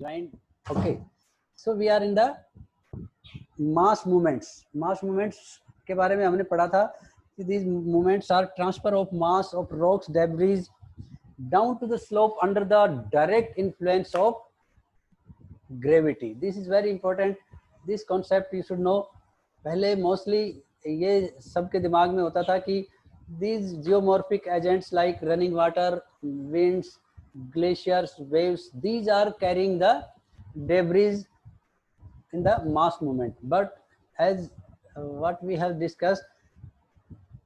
joined. Okay, so we are in the mass movements. Mass movements के बारे में हमने पढ़ा था कि these movements are transfer of mass of rocks, debris down to the slope under the direct influence of gravity. This is very important. This concept you should know. पहले mostly ये सबके दिमाग में होता था कि these geomorphic agents like running water, winds, glaciers, waves, these are carrying the debris in the mass movement. But as what we have discussed,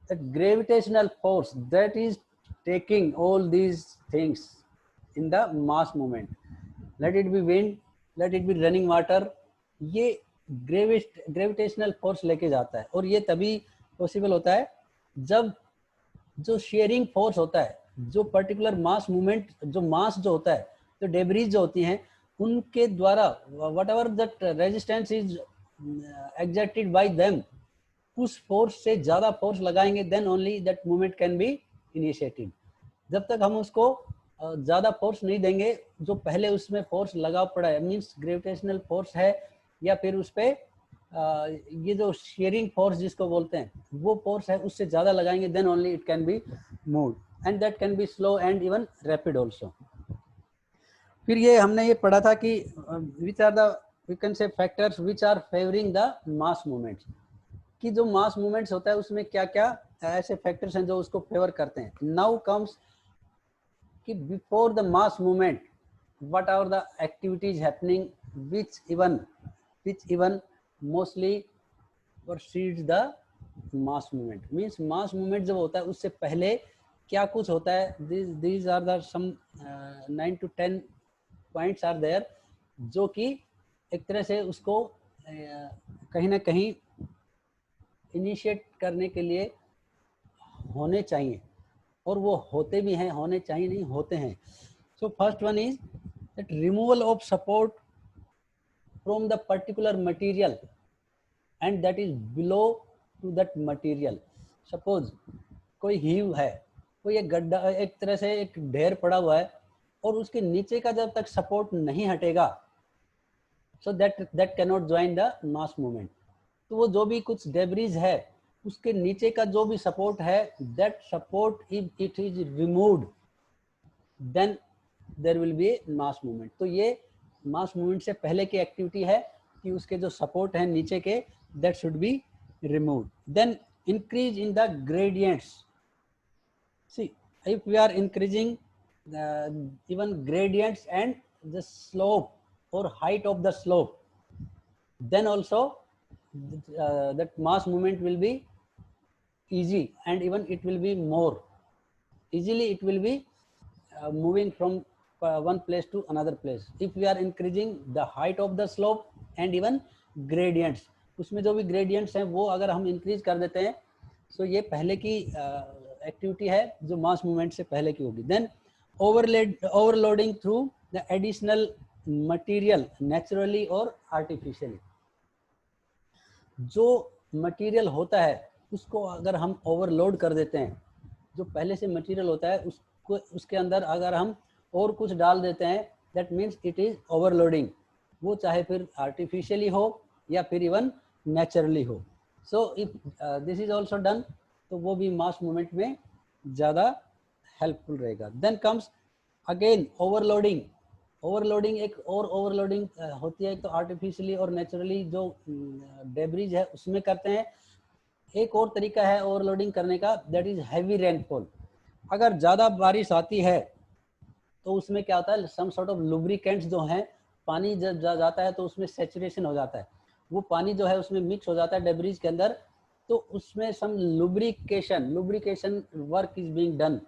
the gravitational force that is taking all these things in the mass movement, let it be wind, let it be running water, ये gravitational force लेके जाता है. और ये तभी possible होता है जब जो शेयरिंग फोर्स होता है, जो पर्टिकुलर मास मूवमेंट, जो मास जो होता है, जो डेब्रीज जो होती हैं, उनके द्वारा whatever that resistance is exerted by them, उस फोर्स से ज़्यादा फोर्स लगाएंगे, then only that movement can be initiated. जब तक हम उसको ज़्यादा फोर्स नहीं देंगे, जो पहले उसमें फोर्स लगा पड़ा है, मीन्स ग्रेविटेशनल फोर्स है या फिर उस पर ये जो शेयरिंग फोर्स जिसको बोलते हैं वो फोर्स है, उससे ज़्यादा लगाएंगे, then only it can be move, and that can be slow and even rapid also. फिर ये हमने ये पढ़ा था कि which are the we can say factors which are favouring the mass movements, कि जो मास मूवमेंट्स होता है उसमें क्या क्या ऐसे फैक्टर्स हैं जो उसको फेवर करते हैं. नाउ कम्स कि before the mass movement what are the activities happening which even mostly precedes the mass movement. means mass movement जब होता है उससे पहले क्या कुछ होता है. these are the some 9 to 10 points are there जो कि एक तरह से उसको कहीं ना कहीं इनिशिएट करने के लिए होने चाहिए, और वो होते भी हैं, होने चाहिए नहीं, होते हैं. So first one is that removal of support from the particular material and that is below to that material. Suppose कोई हीव है, कोई एक गड्ढा, एक तरह से एक ढेर पड़ा हुआ है, और उसके नीचे का जब तक सपोर्ट नहीं हटेगा, so that cannot join the mass movement. तो वो जो भी कुछ डेब्रीज है उसके नीचे का जो भी सपोर्ट है, that support if it is removed then there will be mass movement. तो ये मास मूवमेंट से पहले की एक्टिविटी है कि उसके जो सपोर्ट है नीचे के, that should be removed. Then increase in the gradients. See, if we are increasing even gradients and the slope or height of the slope, then also that mass movement will be easy and even it will be more easily, it will be moving from one place to another place. If we are increasing the height of the slope and even gradients, उसमें जो भी gradients हैं वो अगर हम increase कर देते हैं, so ये पहले की एक्टिविटी है जो मास मूवमेंट से पहले की होगी. Then overloading through the additional material naturally or artificially. जो मटेरियल होता है उसको अगर हम ओवरलोड कर देते हैं, जो पहले से मटेरियल होता है उसको उसके अंदर अगर हम और कुछ डाल देते हैं, that means it is overloading. वो चाहे फिर आर्टिफिशियली हो या फिर इवन नेचुरली हो. So if this is also done, तो वो भी मास मूवमेंट में ज़्यादा हेल्पफुल रहेगा. Then comes again overloading. Overloading एक और ओवरलोडिंग होती है, तो आर्टिफिशियली और नेचुरली जो डेब्रीज है उसमें करते हैं. एक और तरीका है ओवरलोडिंग करने का, दैट इज हैवी रेनफॉल. अगर ज़्यादा बारिश आती है तो उसमें क्या होता है, सम सॉर्ट ऑफ लुब्रिकेंट्स जो हैं, पानी जब जाता है तो उसमें सैचुरेशन हो जाता है, वो पानी जो है उसमें मिक्स हो जाता है डेब्रीज के अंदर, तो उसमें some lubrication work is being done,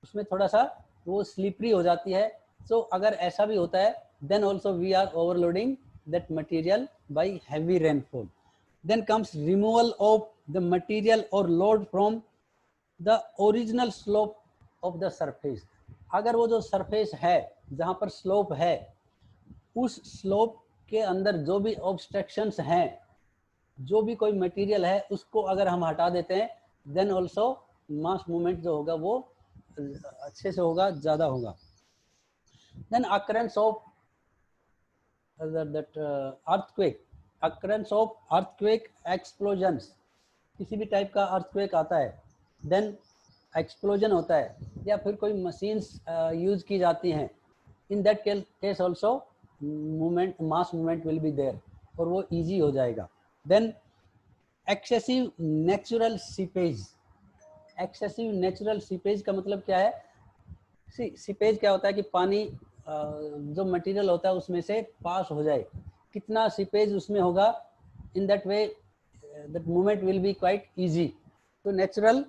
उसमें थोड़ा सा वो स्लिपरी हो जाती है. सो अगर ऐसा भी होता है, then also we are overloading that material by heavy rainfall. Then comes removal of the material or load from the original slope of the surface. अगर वो जो सरफेस है जहाँ पर स्लोप है, उस स्लोप के अंदर जो भी ऑब्स्ट्रक्शंस हैं, जो भी कोई मटेरियल है, उसको अगर हम हटा देते हैं, देन ऑल्सो मास मूवमेंट जो होगा वो अच्छे से होगा, ज़्यादा होगा. Then occurrence of that earthquake, occurrence of earthquake explosions, किसी भी टाइप का अर्थक्वेक आता है, देन एक्सप्लोजन होता है, या फिर कोई मशीन्स यूज की जाती हैं, in that case also movement, mass movement will be there, और वो इजी हो जाएगा. Then excessive natural seepage. Excessive natural seepage का मतलब क्या है? सीपेज क्या होता है कि पानी जो मटेरियल होता है उसमें से पास हो जाए, कितना सीपेज उसमें होगा, in that way that movement will be quite easy. तो नेचुरल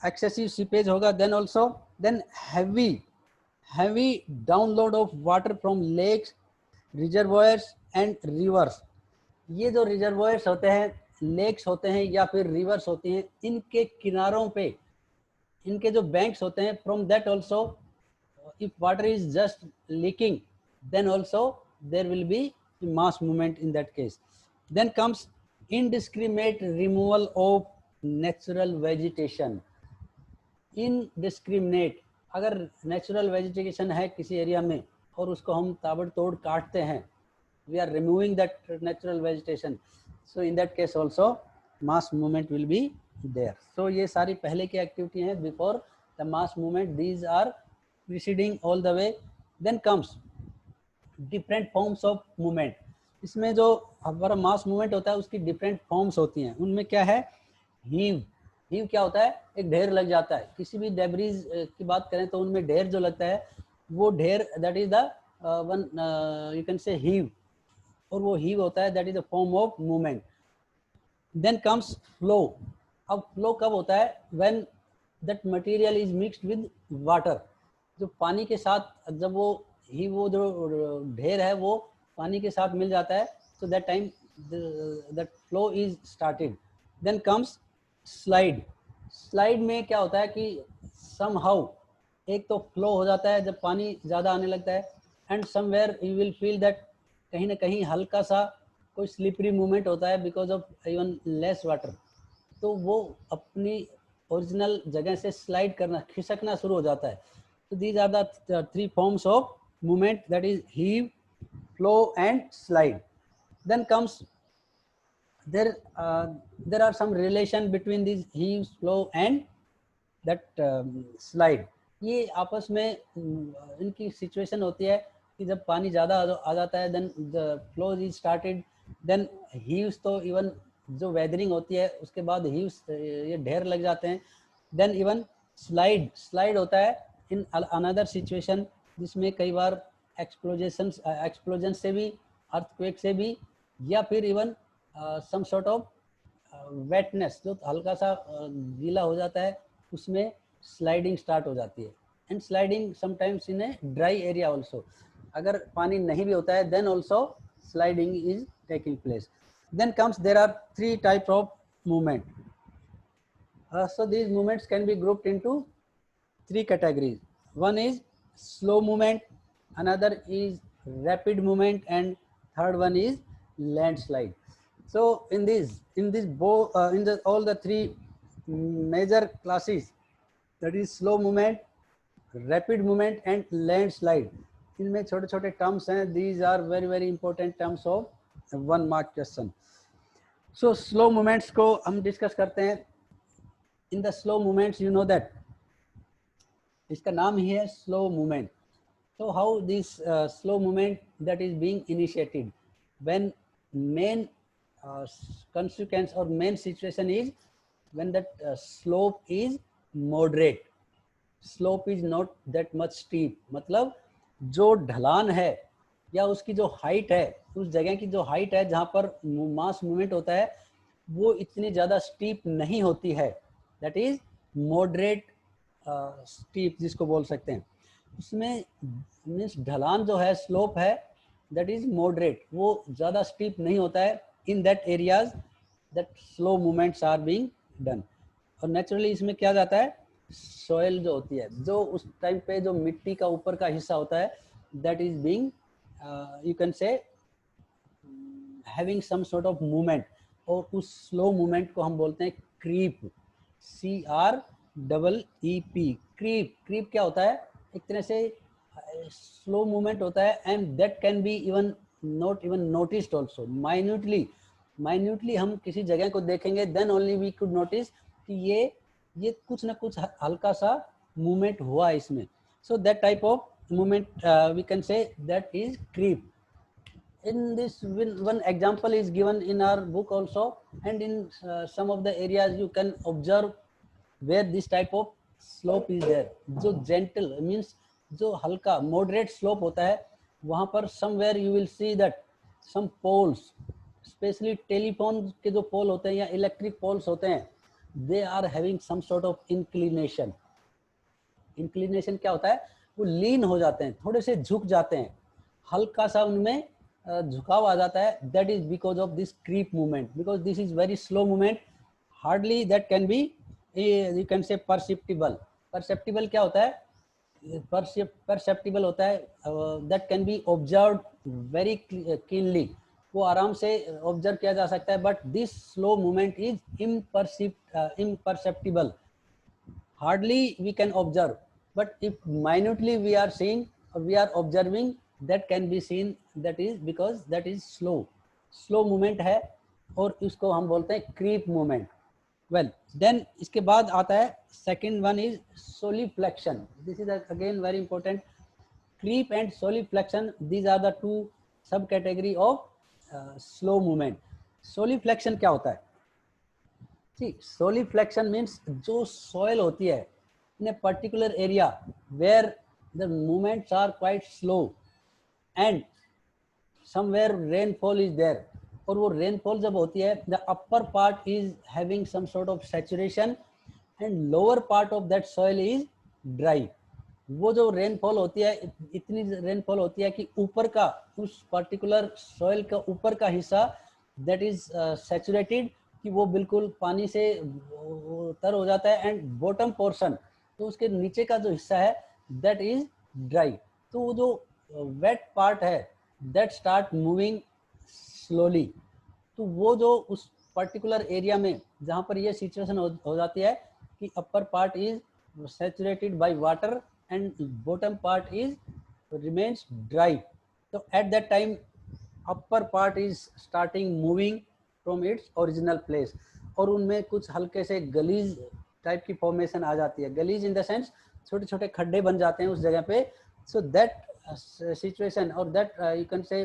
एक्सेसिव सीपेज होगा. Then also then heavy download of water from lakes, reservoirs and rivers. ये जो रिजर्वॉयर्स होते हैं, लेक्स होते हैं या फिर रिवर्स होती हैं, इनके किनारों पे, इनके जो बैंक्स होते हैं, from that also if water is just leaking, then also there will be mass movement in that case. Then comes indiscriminate removal of natural vegetation. Indiscriminate, अगर नेचुरल वेजिटेशन है किसी एरिया में और उसको हम ताबड़तोड़ काटते हैं, we are removing that natural vegetation, so in that case also mass movement will be there. So ये सारी पहले की एक्टिविटी हैं before the mass movement, these are preceding all the way. Then comes different forms of movement. इसमें जो हमारा mass movement होता है उसकी डिफरेंट फॉर्म्स होती हैं. उनमें क्या है? हीव. हीव क्या होता है? एक ढेर लग जाता है. किसी भी डेब्रीज की बात करें तो उनमें ढेर जो लगता है, वो ढेर that is the one you can say heave, और वो हीव होता है, that is the form of movement. Then comes flow. अब फ्लो कब होता है? When that material is mixed with water. जो पानी के साथ, जब वो जो ढेर है वो पानी के साथ मिल जाता है, so that time the flow is started. Then comes slide. slide में क्या होता है कि somehow एक तो flow हो जाता है जब पानी ज़्यादा आने लगता है, and somewhere you will feel that कहीं ना कहीं हल्का सा कोई slippery movement होता है because of even less water. तो वो अपनी ओरिजिनल जगह से स्लाइड करना, खिसकना शुरू हो जाता है. So these are the three forms of movement, that is heave, flow and slide. Then comes there are some relation between these heave, flow and that slide. ये आपस में इनकी सिचुएशन होती है कि जब पानी ज़्यादा आ जाता है, then the flow is started, then heaves तो इवन जो वेदरिंग होती है उसके बाद heaves ये ढेर लग जाते हैं. then even slide होता है in another situation, जिसमें कई बार एक्सप्लोजन से भी, अर्थक्वेक से भी, या फिर even some sort of wetness, जो हल्का सा गीला हो जाता है, उसमें स्लाइडिंग स्टार्ट हो जाती है. And sliding sometimes in a dry area also. अगर पानी नहीं भी होता है, then also sliding is taking place. Then comes there are 3 types of movement. So these movements can be grouped into 3 categories. One is slow movement, another is rapid movement, and third one is landslide. So in all the 3 major classes, that is slow movement, rapid movement and landslide, इनमें छोटे छोटे terms हैं. These are very very important terms of 1 mark question. So slow movements को हम discuss करते हैं. In the slow movements, you know that इसका नाम ही है slow movement. So how this slow movement that is being initiated, when main consequence or main situation is when that slope is moderate. Slope is not that much steep. मतलब जो ढलान है या उसकी जो हाइट है, उस जगह की जो हाइट है जहाँ पर मास मूवमेंट होता है, वो इतनी ज़्यादा स्टीप नहीं होती है. दैट इज मॉडरेट स्टीप जिसको बोल सकते हैं. उसमें मीन्स ढलान जो है, स्लोप है, दैट इज मॉडरेट, वो ज़्यादा स्टीप नहीं होता है. In that areas that slow movements are being done. और नेचुरली इसमें क्या जाता है, सॉइल जो होती है, जो उस टाइम पे जो मिट्टी का ऊपर का हिस्सा होता है, that is being you can say having some sort of movement. और उस स्लो मूवमेंट को हम बोलते हैं क्रीप. CREEP. क्रीप क्या होता है? एक तरह से स्लो मूवमेंट होता है, and that can be even not even noticed also. Minutely हम किसी जगह को देखेंगे, then only we could notice कि ये कुछ ना कुछ हल्का सा movement हुआ इसमें. So that type of movement we can say that is creep. In this one example is given in our book also, and in some of the areas you can observe where this type of slope is there. जो gentle means जो हल्का moderate slope होता है, वहाँ पर somewhere you will see that some poles, especially telephone के जो पोल होते हैं या इलेक्ट्रिक पोल्स होते हैं, they are having some sort of inclination. Inclination क्या होता है, वो लीन हो जाते हैं, थोड़े से झुक जाते हैं, हल्का सा उनमें झुकाव आ जाता है. That is because of this creep movement, because this is very slow movement, hardly that can be you can say perceptible. Perceptible क्या होता है, परसेप्टिबल होता है, that can be observe very keenly, वो आराम से ऑब्जर्व किया जा सकता है. But this slow movement is imperceptible, hardly we can observe. But if minutely we are seeing or we are observing, that can be seen. That is because that is slow movement है, और इसको हम बोलते हैं creep movement. Well, then इसके बाद आता है second one is soliflection. This is again very important. Creep and soliflection, these are the two subcategory of slow movement. Soliflection क्या होता है? See, soliflection means जो soil होती है in a particular area where the movements are quite slow and somewhere rainfall is there, और वो rainfall जब होती है, the upper part is having some sort of saturation and lower part of that soil is dry. वो जो rainfall होती है, इतनी रेनफॉल होती है कि ऊपर का उस पर्टिकुलर सॉइल का ऊपर का हिस्सा दैट इज सैचुरेटेड, कि वो बिल्कुल पानी से तर हो जाता है, एंड बॉटम पोर्शन, तो उसके नीचे का जो हिस्सा है दैट इज ड्राई. तो वो जो वेट पार्ट है दैट स्टार्ट मूविंग स्लोली. तो वो जो उस पर्टिकुलर एरिया में जहाँ पर ये सिचुएशन हो जाती है कि upper part is saturated by water and bottom part is remains dry, so at that time upper part is starting moving from its original place, और उनमें कुछ हल्के से गलीज टाइप की फॉर्मेशन आ जाती है. गलीज इन द सेंस छोटे छोटे खड्डे बन जाते हैं उस जगह पे. सो दैट सिचुएशन और दैट यू कैन से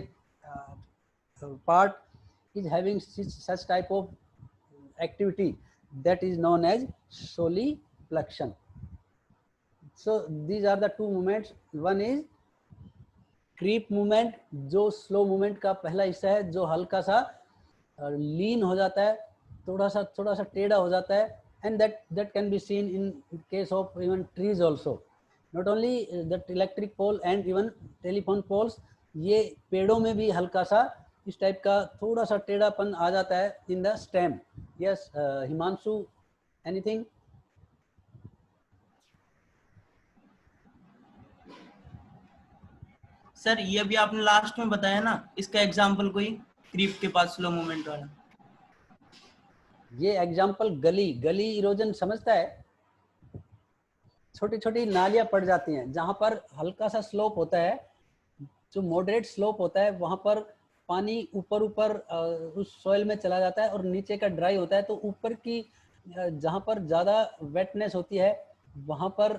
part is having such type of activity that is known as solifluction. So these are the two movements. One is creep movement, जो slow movement का पहला हिस्सा है, जो हल्का सा लीन हो जाता है, थोड़ा सा टेढ़ा हो जाता है, and that can be seen in case of even trees also. Not only that electric pole and even telephone poles, ये पेड़ों में भी हल्का सा इस टाइप का थोड़ा सा टेढ़ापन आ जाता है in the stem. Yes, Himanshu, anything? Sir ये भी आपने लास्ट में बताया ना, इसका एग्जांपल कोई क्रीप के पास स्लो मूवमेंट वाला. ये एग्जांपल गली इरोजन समझता है. छोटी छोटी नालियां पड़ जाती हैं जहां पर हल्का सा स्लोप होता है, जो मॉडरेट स्लोप होता है, वहां पर पानी ऊपर उस सॉइल में चला जाता है और नीचे का ड्राई होता है. तो ऊपर की जहां पर ज्यादा वेटनेस होती है वहां पर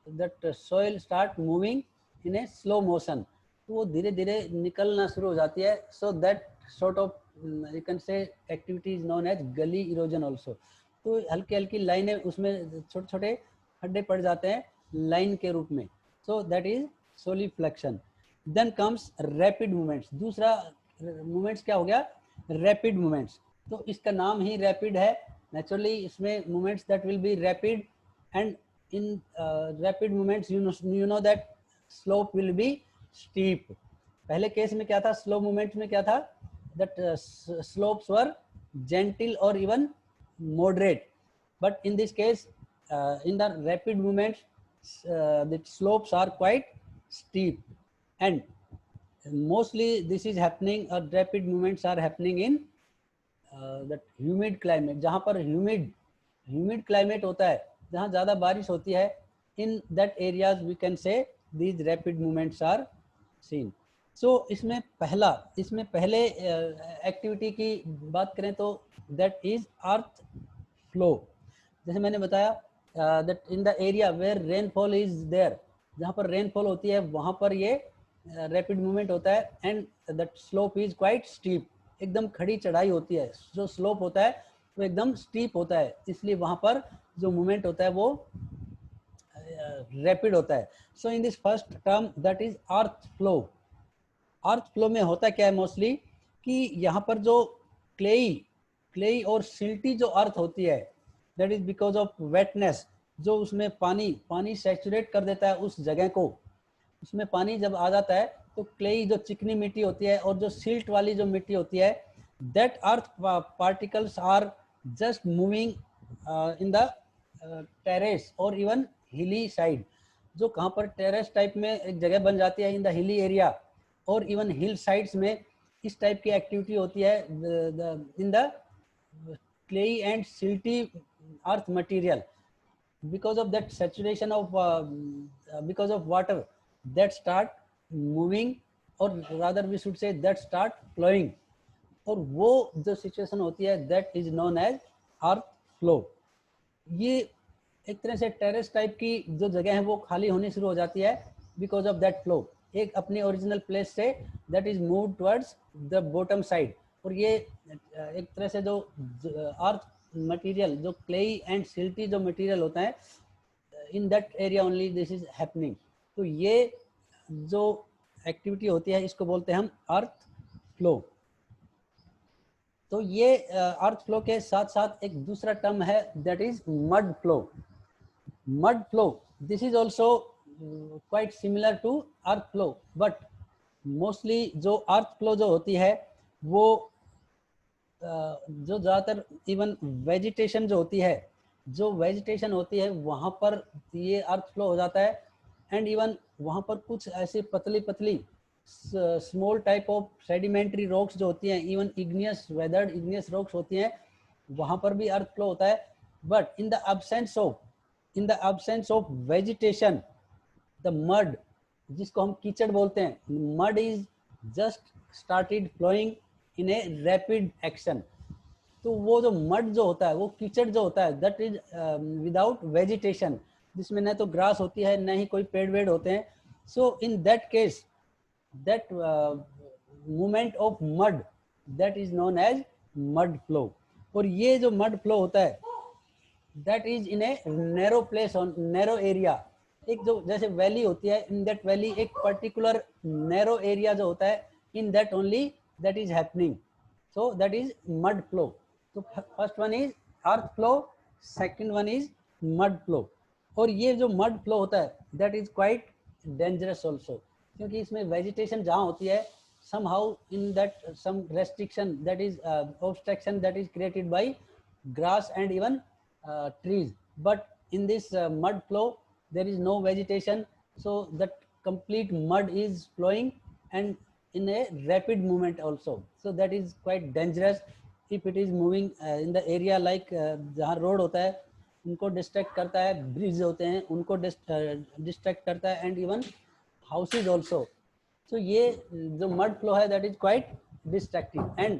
that soil start moving in a slow motion, तो वो धीरे धीरे निकलना शुरू हो जाती है. So that sort of you can say activity is known as gully erosion also. तो हल्की हल्की लाइनें, उसमें छोटे छोटे खड्डे पड़ जाते हैं लाइन के रूप में. So that is solifluction. Then comes rapid movements. दूसरा मूवमेंट्स क्या हो गया, रैपिड मूवमेंट्स. तो इसका नाम ही रैपिड है. नेचुरली इसमें movements that will be rapid, and in rapid movements you know that slope will be steep. पहले केस में क्या था, स्लो मूवमेंट में क्या था, दैट स्लोप्स वर जेंटल और even moderate. But in this case in the rapid movements the slopes are quite steep, and mostly this is happening, rapid movements are happening in that humid climate, जहाँ पर humid climate होता है, जहाँ ज़्यादा बारिश होती है. in that areas we can say these rapid movements are seen. इसमें पहले एक्टिविटी की बात करें तो दैट इज अर्थ फ्लो। जैसे मैंने बताया that in the area where rainfall is there, जहाँ पर रेनफॉल होती है वहाँ पर ये रैपिड मूवमेंट होता है, and that slope is quite steep, एकदम खड़ी चढ़ाई होती है। जो स्लोप होता है वो एकदम स्टीप होता है, इसलिए वहाँ पर जो मूवमेंट होता है वो रैपिड होता है। So in this first term that is earth flow. Earth flow में होता क्या है मोस्टली कि यहाँ पर जो क्लेई और सिल्टी जो अर्थ होती है, that is because of wetness, जो उसमें पानी सैचुरेट कर देता है उस जगह को। उसमें पानी जब आ जाता है तो क्लेई जो चिकनी मिट्टी होती है और जो सिल्ट वाली जो मिट्टी होती है, that earth particles are just moving in the terrace और इवन हिली साइड। जो कहाँ पर टेरेस टाइप में एक जगह बन जाती है इन द हिली एरिया और इवन हिल साइड्स में, इस टाइप की एक्टिविटी होती है in the clayey and silty earth material, because of that saturation of because of water that start moving, or rather we should say that start flowing, और वो जो situation होती है that is known as earth flow। ये एक तरह से terrace type की जो जगह है वो खाली होनी शुरू हो जाती है बिकॉज ऑफ दैट फ्लो, एक अपनी original place say that is move towards the bottom side. और ये एक तरह से जो अर्थ मटेरियल, जो क्लेई एंड सिल्टी जो मटेरियल होता है, in that area only this is happening. तो ये जो एक्टिविटी होती है इसको बोलते हैं हम अर्थ फ्लो। तो ये अर्थ फ्लो के साथ साथ एक दूसरा टर्म है that is mud flow. Mud flow, this is also quite similar to earth flow, but mostly जो अर्थ फ्लो जो होती है वो जो ज़्यादातर इवन वेजिटेशन जो होती है वहाँ पर ये अर्थ फ्लो हो जाता है। एंड इवन वहाँ पर कुछ ऐसी पतली पतली small type of sedimentary rocks जो होती हैं, even igneous weathered igneous rocks होती हैं, वहाँ पर भी अर्थ फ्लो होता है। But in the absence of vegetation, the mud, जिसको हम कीचड़ बोलते हैं, mud is just started flowing in a rapid action. तो वो जो मड जो होता है, वो कीचड़ जो होता है, दैट इज विदाउट वेजिटेशन, जिसमें न तो ग्रास होती है न ही कोई पेड़ वेड़ होते हैं। So in that case that movement of mud that is known as mud flow. और ये जो मड फ्लो होता है that is in a narrow place on narrow area. एक जो जैसे वैली होती है, इन दैट वैली एक पर्टिकुलर नैरो एरिया जो होता है, in that only that is happening. So that is mud flow. तो first one is earth flow, second one is mud flow. और ये जो मड फ्लो होता है that is quite dangerous also, क्योंकि इसमें वेजिटेशन जहाँ होती है, somehow in that some restriction that is obstruction that is created by grass and even trees. But in this mud flow there is no vegetation, so that complete mud is flowing and in a rapid movement also, so that is quite dangerous if it is moving in the area like जहाँ road होता है उनको distract करता है, bridge होते हैं उनको distract करता है, and even houses also. So ये जो mud flow है that is quite destructive. And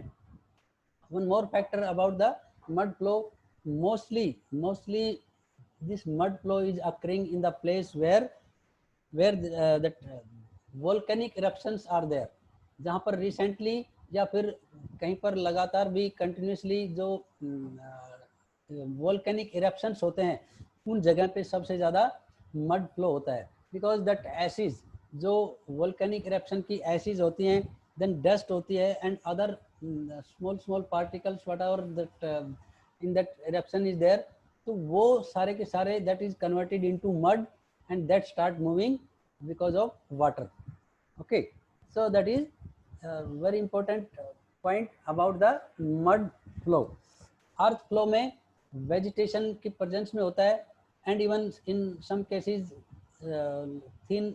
one more factor about the mud flow, mostly this mud flow is occurring in the place where that volcanic eruptions are there, जहाँ पर recently या फिर कहीं पर लगातार भी continuously जो volcanic eruptions होते हैं, उन जगह पे सबसे ज़्यादा mud flow होता है, because that ashes, जो वोल्केनिक इरप्शन की एसिड होती हैं, देन डस्ट होती है and other small particles whatever that in that eruption is there, तो वो सारे के सारे that is converted into mud and that start moving because of water. Okay, so that is very important point about the mud flow. Earth flow में vegetation की presence में होता है, and even in some cases thin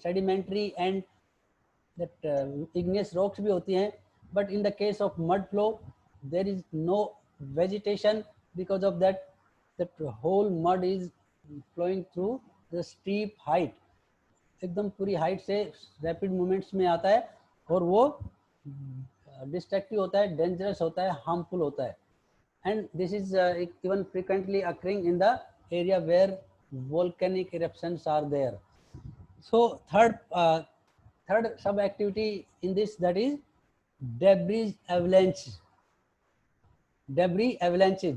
sedimentary and that igneous rocks भी होती हैं। but in the case of mud flow there is no vegetation, because of that whole mud is flowing through the steep height, एकदम पूरी height से rapid movements में आता है और वो डिस्ट्रक्टिव होता है, डेंजरस होता है, हार्मफुल होता है. And this is even frequently occurring in the area where volcanic eruptions are there. So third sub activity in this, that is debris avalanche. Debris avalanches.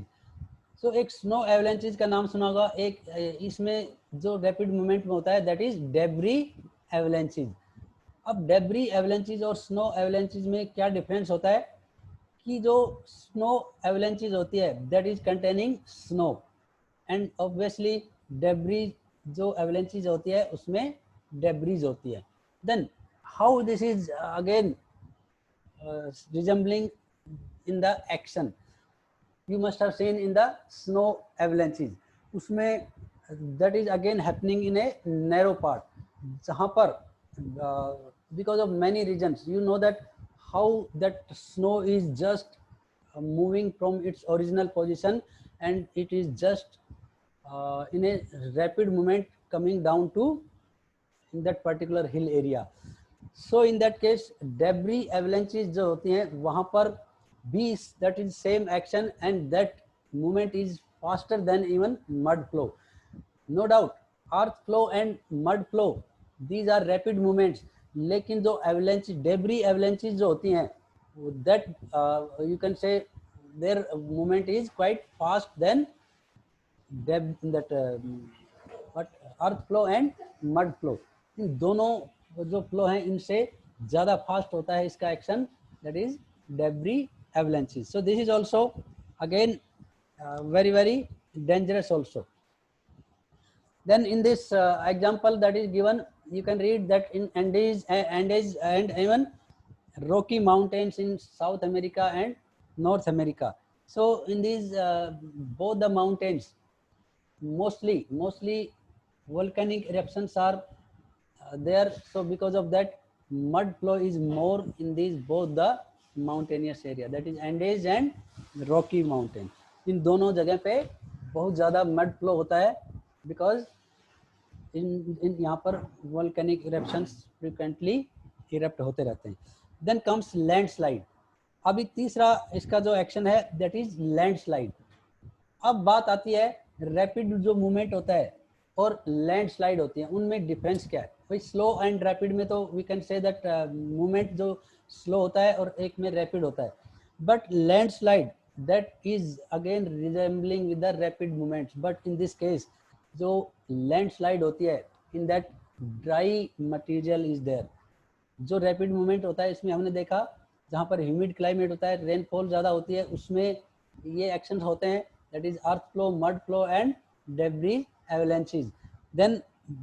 So एक स्नो एवलेंचेज का नाम सुना होगा, एक इसमें जो रैपिड मूवमेंट में होता है दैट इज डेब्री एवलेंचेज. अब डेब्री एवलेंचेज और स्नो एवलेंचेज में क्या डिफरेंस होता है कि जो स्नो एवलेंचेज होती है that is containing snow, and obviously debris जो एवलेंचेज होती है उसमें डेब्रीज होती है. Then how this is again resembling in the action, you must have seen in the snow avalanches. उसमें that is again happening in a narrow part, जहाँ पर because of many reasons, you know that how that snow is just moving from its original position and it is just in a rapid movement coming down to in that particular hill area. So in that case debris avalanches जो होती हैं वहाँ पर भी that is same action and that movement is faster than even mud flow. No doubt earth flow and mud flow these are rapid movements, लेकिन जो avalanche debris avalanches जो होती हैं that you can say their movement is quite fast than that what earth flow and mud flow. इन दोनों जो flow हैं इनसे ज़्यादा फास्ट होता है इसका action, that is debris avalanches. So this is also again very very dangerous also. Then in this example that is given, you can read that in Andes and even Rocky Mountains in South America and North America. So in these both the mountains mostly volcanic eruptions are there. So because of that mud flow is more in these both the mountainous area, that is Andes and Rocky Mountain. इन दोनों जगह पे बहुत ज़्यादा mud flow होता है because in यहाँ पर volcanic eruptions frequently erupt होते रहते हैं. Then comes landslide. अभी तीसरा इसका जो एक्शन है दैट इज लैंडस्लाइड. अब बात आती है रैपिड जो मूवमेंट होता है और लैंडस्लाइड होती है, उनमें डिफरेंस क्या है. भाई स्लो एंड रैपिड में तो we can say that movement जो स्लो होता है और एक में रैपिड होता है, but landslide that is again resembling with the rapid movements, but in this case जो landslide होती है in that dry material is there. जो rapid movement होता है इसमें हमने देखा जहाँ पर humid climate होता है, rainfall ज़्यादा होती है, उसमें ये actions होते हैं, that is earth flow, mud flow and debris avalanches. Then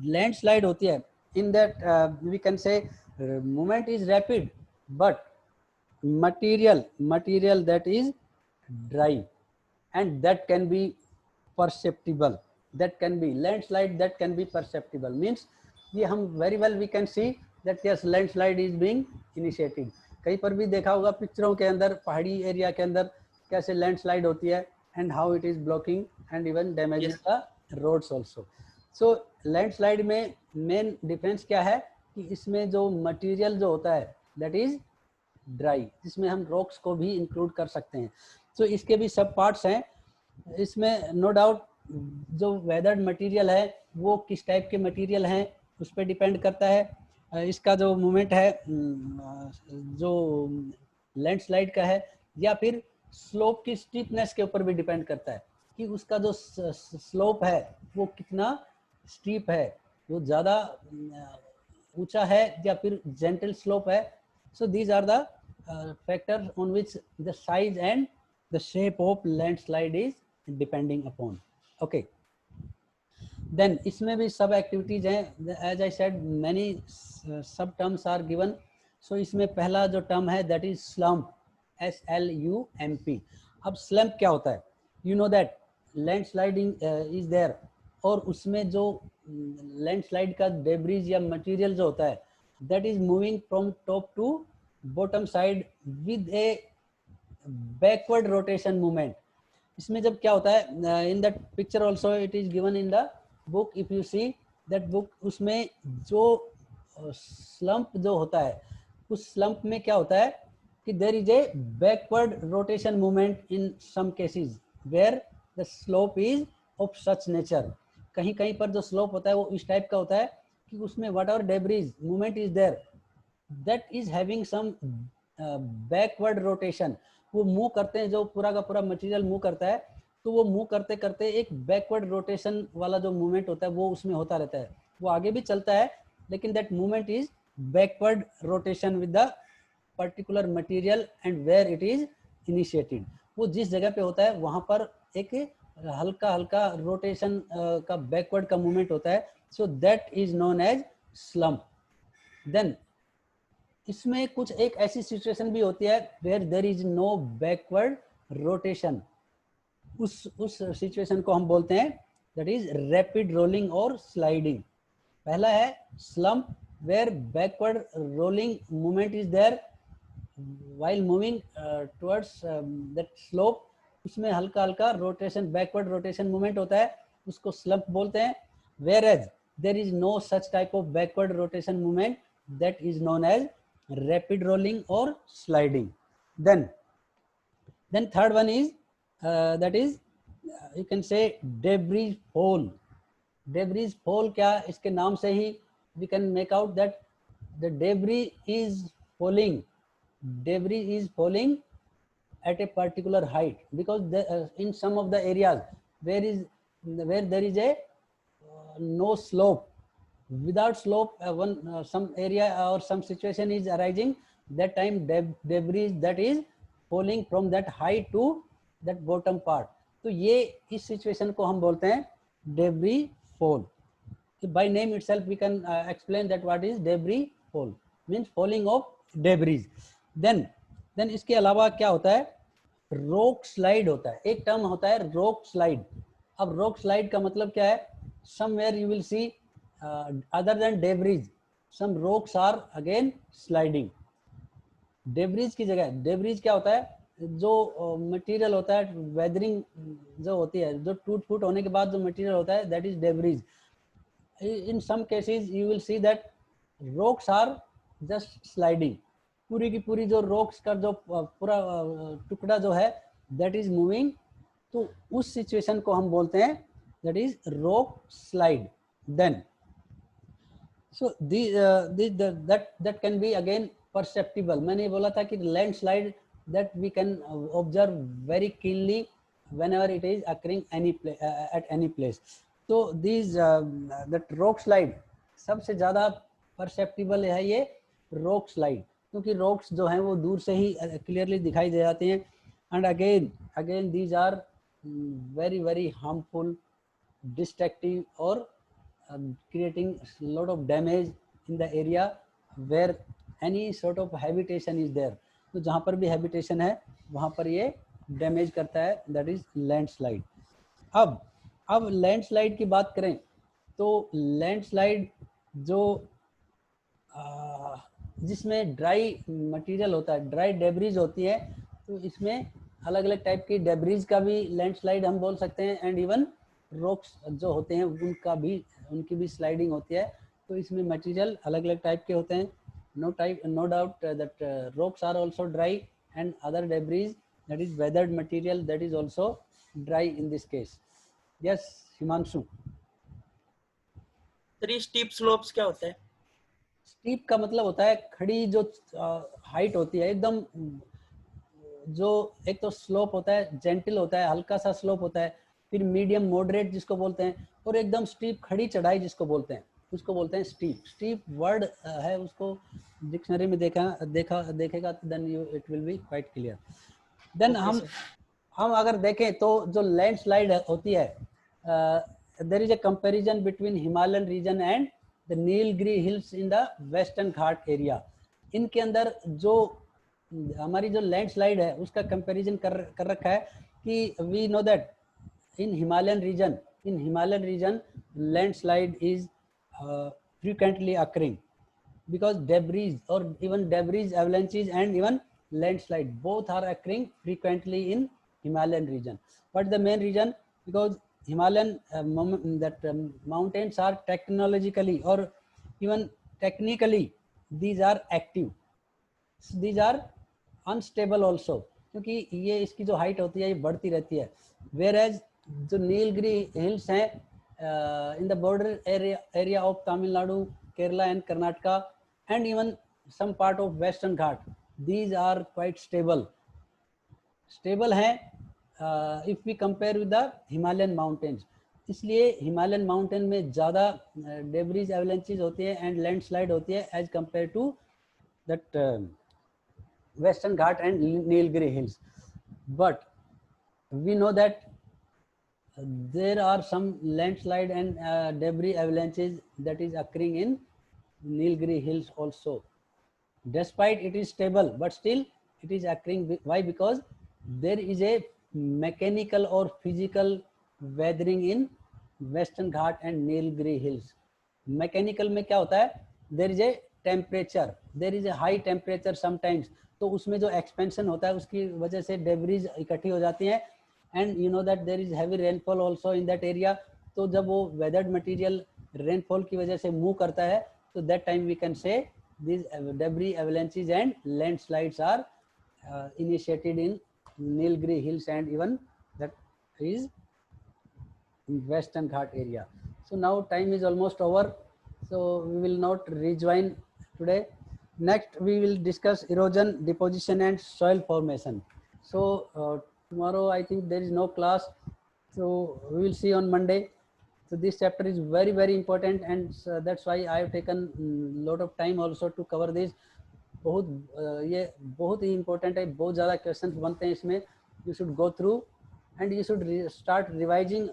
landslide होती है in that we can say movement is rapid but material that is dry and that can be perceptible, that can be landslide, that can be perceptible, means ये हम very well we can see that yes landslide is being initiated. कहीं पर भी देखा होगा पिक्चरों के अंदर पहाड़ी एरिया के अंदर कैसे लैंडस्लाइड होती है and how it is blocking and even damaging the roads also. So landslide में मेन डिफरेंस क्या है कि इसमें जो मटेरियल जो होता है that is ड्राई, जिसमें हम रॉक्स को भी इंक्लूड कर सकते हैं. तो इसके भी सब पार्ट्स हैं. इसमें नो डाउट जो वेदर्ड मटेरियल है वो किस टाइप के मटेरियल हैं उस पर डिपेंड करता है. इसका जो मूवमेंट है जो लैंडस्लाइड का है या फिर स्लोप की स्टीपनेस के ऊपर भी डिपेंड करता है कि उसका जो स्लोप है वो कितना स्टीप है, वो ज़्यादा ऊंचा है या फिर जेंटल स्लोप है. So these are the factors on which the size and the shape of landslide is depending upon. Okay. Then इसमें भी सब एक्टिविटीज हैं. As I said many sub terms are given. So इसमें पहला जो term है that is slump, SLUMP. अब slump क्या होता है? You know that landsliding is there और उसमें जो लैंडस्लाइड का डेब्रीज या मटेरियल जो होता है that is moving from top to bottom side with a backward rotation movement. इसमें जब क्या होता है in that picture also it is given in the book, if you see that book, उसमें जो स्लम्प जो होता है, उस स्लम्प में क्या होता है कि there is a backward rotation movement in some cases where the slope is of such nature. कहीं कहीं पर जो स्लोप होता है वो इस टाइप का होता है कि उसमें whatever debris movement is there that is having some backward rotation. वो मूव करते हैं, जो पूरा का पूरा मटेरियल मूव करता है, तो वो मूव करते करते एक बैकवर्ड रोटेशन वाला जो मूवमेंट होता है वो उसमें होता रहता है। वो आगे भी चलता है लेकिन that movement is backward rotation with the particular material and where it is initiated. वो जिस जगह पे होता है वहां पर एक हल्का हल्का रोटेशन का बैकवर्ड का मूवमेंट होता है, so that is known as slump. Then इसमें कुछ एक ऐसी सिचुएशन भी होती है where there is no backward rotation. उस सिचुएशन को हम बोलते हैं दैट इज रैपिड रोलिंग और स्लाइडिंग। पहला है slump where backward rolling movement is there while moving towards that slope. उसमें हल्का हल्का रोटेशन, बैकवर्ड रोटेशन मूवमेंट होता है, उसको स्लम्प बोलते हैं। Whereas there is no such type of backward rotation movement, that is known as rapid rolling or sliding. Then third one is that is you can say debris fall. Debris fall क्या, इसके नाम से ही we can make out that the debris is falling at a particular height, because in some of the areas where there is a no slope, without slope, some area or some situation is arising, that time debris that is falling from that height to that bottom part. तो ये इस situation को हम बोलते हैं debris fall. By name itself we can explain that what is debris fall, means falling of debris. then इसके अलावा क्या होता है, rock slide होता है। एक टर्म होता है rock slide। अब rock slide का मतलब क्या है, somewhere you will see other than debris some rocks are again sliding। debris की जगह, debris क्या होता है, जो मटेरियल होता है, वेदरिंग जो होती है, जो टूट फूट होने के बाद जो मटेरियल होता है, that is debris। in some cases you will see that rocks are just sliding। पूरी की पूरी जो rocks का जो पूरा टुकड़ा जो है that is moving, तो उस सिचुएशन को हम बोलते हैं that is rock slide। then so that can be again perceptible। मैंने बोला था कि landslide that we can observe very keenly whenever it is occurring at any place। तो these that rock slide सबसे ज़्यादा perceptible है ये rock slide, क्योंकि rocks जो हैं वो दूर से ही clearly दिखाई दे जाते हैं। and again these are very harmful, destructive or creating a lot of damage in the area where any sort of habitation is there। तो जहाँ पर भी habitation है वहाँ पर ये damage करता है, that is landslide। अब landslide की बात करें तो landslide जो जिसमें ड्राई मटेरियल होता है, ड्राई डेब्रीज होती है, तो इसमें अलग अलग टाइप की डेब्रीज का भी लैंडस्लाइड हम बोल सकते हैं। एंड इवन रॉक्स जो होते हैं उनकी भी स्लाइडिंग होती है। तो इसमें मटेरियल अलग अलग टाइप के होते हैं। No doubt that rocks are also dry and other debris that is weathered material that is also dry in this case. Yes Himanshu. Steep slopes क्या होता है? स्टीप का मतलब होता है खड़ी जो हाइट होती है एकदम, जो एक तो स्लोप होता है, जेंटल होता है, हल्का सा स्लोप होता है, फिर मीडियम मॉडरेट जिसको बोलते हैं, और एकदम स्टीप खड़ी चढ़ाई जिसको बोलते हैं, उसको बोलते हैं स्टीप। स्टीप वर्ड है, उसको डिक्शनरी में देखेगा तो then it will be quite clear. Then हम अगर देखें तो जो लैंडस्लाइड होती है, there is a comparison between Himalayan region and the Nilgiri hills in the western Ghat area. इनके अंदर जो हमारी जो लैंडस्लाइड है उसका कंपैरिजन कर रखा है कि we know that in Himalayan region landslide is frequently occurring because debris or even debris avalanches and even landslide both are occurring frequently in Himalayan region. What is the main reason? Because Himalayan mountains are technologically or even technically these are active, these are unstable also, क्योंकि ये इसकी जो height होती है ये बढ़ती रहती है। whereas जो नीलगिरी हिल्स हैं in the border area of Tamil Nadu, Kerala and Karnataka and even some part of Western Ghat, these are quite stable हैं if we compare with the Himalayan mountains। इसलिए हिमालयन माउंटेन में ज़्यादा debris एवलेंचेस होती है and landslide होती है as compare to that Western Ghat and Nilgiri hills। But we know that there are some landslide and debris avalanches that is occurring in Nilgiri hills also, despite it is stable, but still it is occurring. Why? Because there is a mechanical or physical weathering in Western Ghat and Nilgiri hills। Mechanical में क्या होता है? There is a temperature, there is a high temperature sometimes, तो उसमें जो expansion होता है उसकी वजह से debris इकट्ठी हो जाती हैं and you know that there is heavy rainfall also in that area। तो जब वो weathered material rainfall की वजह से move करता है तो that time we can say these debris avalanches and landslides are initiated in Nilgiri hills and even that is in Western Ghat area। So now time is almost over, so we will not rejoin today. Next we will discuss erosion, deposition and soil formation। So tomorrow I think there is no class, so we will see on Monday। So this chapter is very very important and that's why I have taken lot of time also to cover this। बहुत ये बहुत ही important है, बहुत ज़्यादा questions बनते हैं इसमें। You should go through and you should start revising